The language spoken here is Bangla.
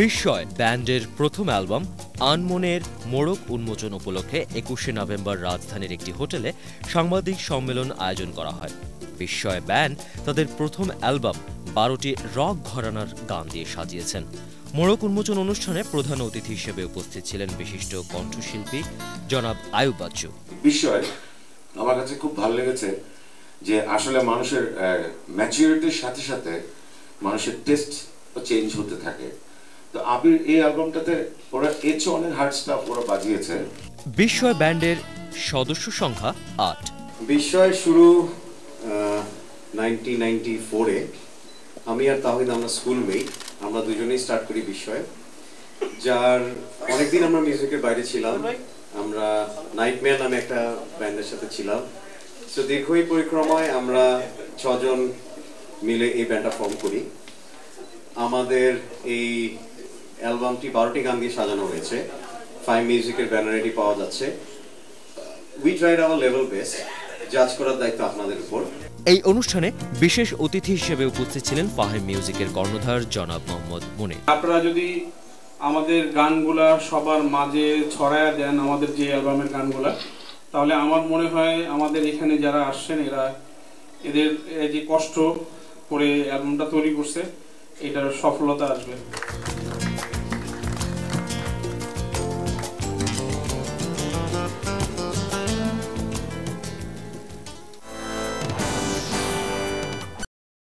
বিস্ময় ব্যান্ডের প্রথম অ্যালবাম আনমনের মোড়ক উন্মোচন উপলক্ষে ২১শে নভেম্বর রাজধানীর একটি হোটেলে সাংবাদিক সম্মেলন আয়োজন করা হয়। বিস্ময় ব্যান্ড তাদের প্রথম অ্যালবাম ১২টি রক ঘরানার গান দিয়ে সাজিয়েছেন। মোড়ক উন্মোচন অনুষ্ঠানে প্রধান অতিথি হিসেবে উপস্থিত ছিলেন বিশিষ্ট কণ্ঠশিল্পী জনাব আয়ুব বাচ্চু। বিস্ময় আমার কাছে খুব ভালো লেগেছে যে আসলে মানুষের ম্যাচুরিটির সাথে সাথে মানুষের টেস্ট চেঞ্জ হতে থাকে। তো আবির এই অ্যালবামটাতে ওরা এর চেয়ে অনেক হার্ড স্টাফ ওরা বাজিয়েছে। বিস্ময় ব্যান্ডের সদস্য সংখ্যা ৮। বিস্ময় শুরু 1994-এ। আমি আর তাহিদ আমরা স্কুলমেট, আমরা দুজনেই স্টার্ট করি বিস্ময়, যার অনেকদিন আমরা মিউজিকের বাইরে ছিলাম। আমরা নাইটমেয়ার নামে একটা ব্যান্ডের সাথে ছিলাম। তো দীর্ঘ এই পরিক্রমায় আমরা ৬ জন মিলে এই ব্যান্ডটা ফর্ম করি। আমাদের এই অ্যালবামটি ১২টি গান দিয়ে সাজানো হয়েছে। ফাইভ মিউজিকের ব্যানার এটি পাওয়া যাচ্ছে। We tried hour level best. জাজ করার দায়িত্ব আপনাদের উপর। এই অনুষ্ঠানে বিশেষ অতিথি হিসেবে উপস্থিত ছিলেন ফাহিম মিউজিকের কর্ণধার জনাব মোহাম্মদ মুনির। আপনারা যদি আমাদের গানগুলা সবার মাঝে ছড়ায়া দেন, আমাদের যে অ্যালবামের গানগুলা, তাহলে আমার মনে হয় আমাদের এখানে যারা আসছেন এদের যে কষ্ট করে অ্যালবামটা তৈরি করছে এটার সফলতা আসবে।